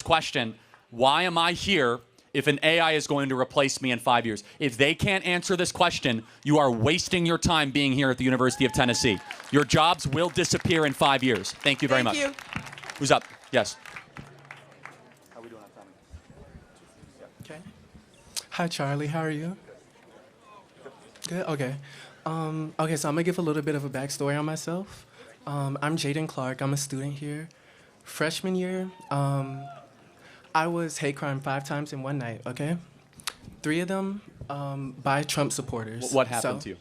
question, why am I here if an AI is going to replace me in 5 years? If they can't answer this question, you are wasting your time being here at the University of Tennessee. Your jobs will disappear in 5 years. Thank you very much. Thank you. Who's up? Yes. How we doing on time? Okay. Hi, Charlie. How are you? Good. Okay. Okay, so I'm gonna give a little bit of a backstory on myself. I'm Jaden Clark. I'm a student here. Freshman year, I was hate crime 5 times in one night. Okay, 3 of them by Trump supporters. What happened to you?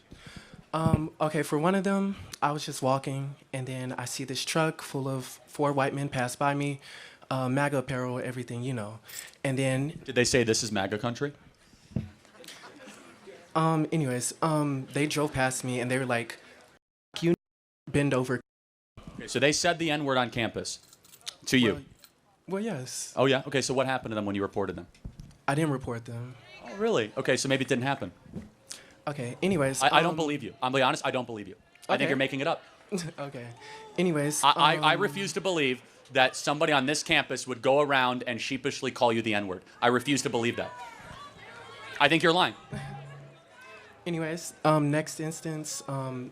Okay, for one of them, I was just walking, and then I see this truck full of 4 white men pass by me, MAGA apparel, everything, you know. And then, Did they say this is MAGA country? anyways, they drove past me, and they were like, "You bend over." Okay, so they said the N-word on campus to you. Well, yes. Oh, yeah? Okay, so what happened to them when you reported them? I didn't report them. Oh, really? Okay, so maybe it didn't happen. Okay, anyways. I don't believe you. I'm being honest, I don't believe you. I think Okay. you're making it up. Okay. Anyways. I refuse to believe that somebody on this campus would go around and sheepishly call you the N-word. I refuse to believe that. I think you're lying. Anyways, next instance,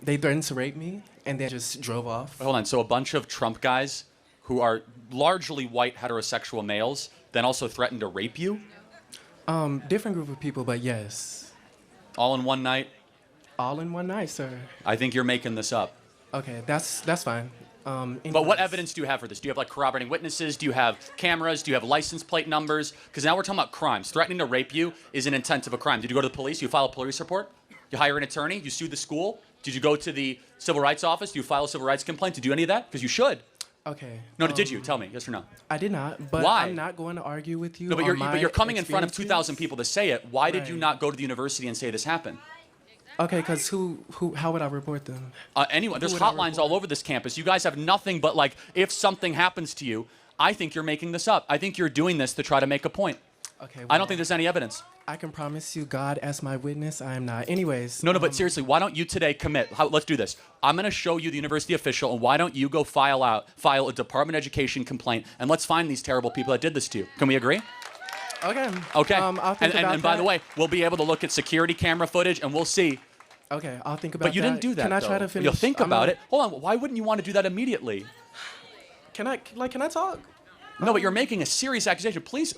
they threatened to rape me, and they just drove off. Hold on, so a bunch of Trump guys who are largely white heterosexual males then also threatened to rape you? Different group of people, but yes. All in one night? All in one night, sir. I think you're making this up. Okay, that's fine. But what evidence do you have for this? Do you have like corroborating witnesses? Do you have cameras? Do you have license plate numbers? Because now we're talking about crimes. Threatening to rape you is an intent of a crime. Did you go to the police? You file a police report? You hire an attorney? You sue the school? Did you go to the civil rights office? Do you file a civil rights complaint? Did you do any of that? Because you should. Okay. No, did you? Tell me, yes or no? I did not, but Why? I'm not going to argue with you. No, but on you're coming in front of 2,000 experiences. people to say it. Why did you Right. not go to the university and say this happened? Okay, because how would I report them? Anyone, there's would I hotlines all over this campus. You guys have nothing but like, if something happens to you, I think you're making this up. I think you're doing this to try to make a point. Okay. I don't well, think there's any evidence. I can promise you, God as my witness, I am not. Anyways. No, but seriously, why don't you today commit? Let's do this. I'm going to show you the university official, and why don't you go file a Department of Education complaint, and let's find these terrible people that did this to you. Can we agree? Okay. Okay. I'll think about and by the that. way, we'll be able to look at security camera footage, and we'll see. Okay, I'll think about that. But you didn't do that. Can I try though. to finish? You'll think I'm about not- it. Hold on. Why wouldn't you want to do that immediately? Can I talk? No, but you're making a serious accusation. Please,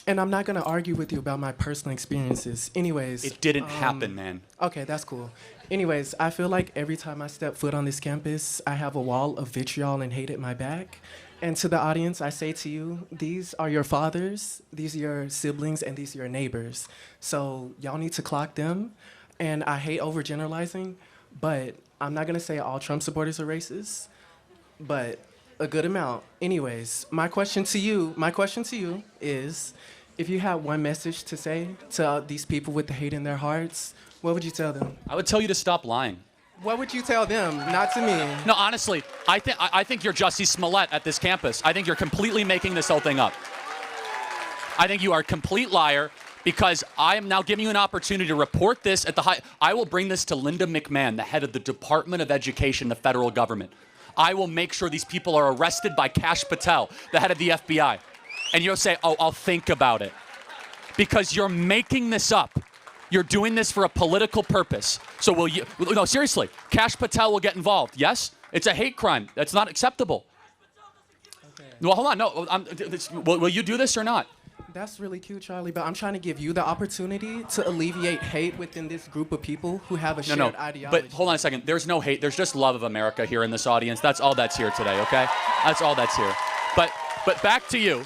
And I'm not gonna argue with you about my personal experiences. Anyways. It didn't happen, man. Okay, that's cool. Anyways, I feel like every time I step foot on this campus, I have a wall of vitriol and hate at my back. And to the audience, I say to you, these are your fathers, these are your siblings, and these are your neighbors. So y'all need to clock them. And I hate overgeneralizing, but I'm not gonna say all Trump supporters are racist, but a good amount. Anyways, my question to you is, if you had one message to say to these people with the hate in their hearts, what would you tell them? I would tell you to stop lying. What would you tell them? Not to me. No, honestly, I think you're Jussie Smollett at this campus. I think you're completely making this whole thing up. I think you are a complete liar because I am now giving you an opportunity to report this at the high. I will bring this to Linda McMahon, the head of the Department of Education, the federal government. I will make sure these people are arrested by Kash Patel, the head of the FBI. And you'll say, oh, I'll think about it. Because you're making this up. You're doing this for a political purpose. So will you, no, seriously, Kash Patel will get involved, yes? It's a hate crime. That's not acceptable. Okay. Well, hold on, no, will you do this or not? That's really cute, Charlie, but I'm trying to give you the opportunity to alleviate hate within this group of people who have a shared ideology. But hold on a second. There's no hate. There's just love of America here in this audience. That's all that's here today, okay? That's all that's here. But back to you.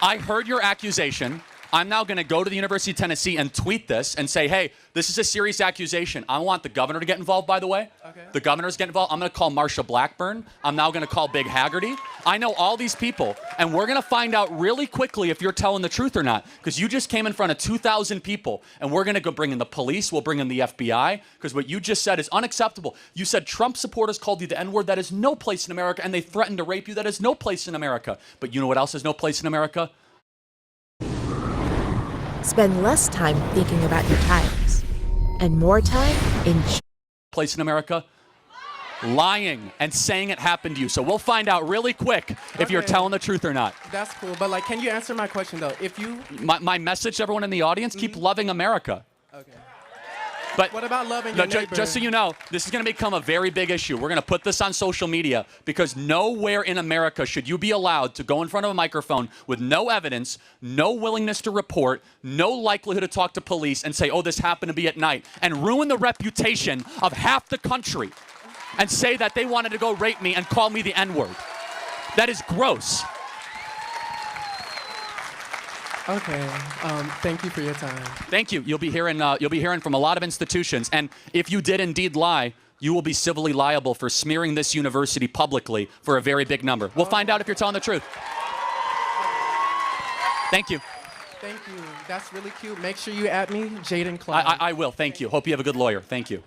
I heard your accusation. I'm now going to go to the University of Tennessee and tweet this and say, hey, this is a serious accusation. I want the governor to get involved, by the way. Okay. The governor's getting involved. I'm going to call Marsha Blackburn. I'm now going to call Big Haggerty. I know all these people, and we're going to find out really quickly if you're telling the truth or not, because you just came in front of 2,000 people, and we're going to go bring in the police. We'll bring in the FBI, because what you just said is unacceptable. You said Trump supporters called you the N-word. That is no place in America, and they threatened to rape you. That is no place in America. But you know what else is no place in America? Spend less time thinking about your tires and more time in Place in America? lying and saying it happened to you. So we'll find out really quick if you're Okay. telling the truth or not. That's cool, but like, can you answer my question though? If you, My message to everyone in the audience, keep loving America. okay. But What about loving no, your neighbor? just so you know, this is going to become a very big issue. We're going to put this on social media because nowhere in America should you be allowed to go in front of a microphone with no evidence, no willingness to report, no likelihood to talk to police and say, oh, this happened to be at night, and ruin the reputation of half the country and say that they wanted to go rape me and call me the N-word. That is gross. Okay. Thank you for your time. Thank you. You'll be hearing from a lot of institutions, and if you did indeed lie, you will be civilly liable for smearing this university publicly for a very big number. We'll find out if you're telling the truth. Thank you. Thank you. That's really cute. Make sure you at me, Jaden Clyde. I will. Thank you. Hope you have a good lawyer. Thank you.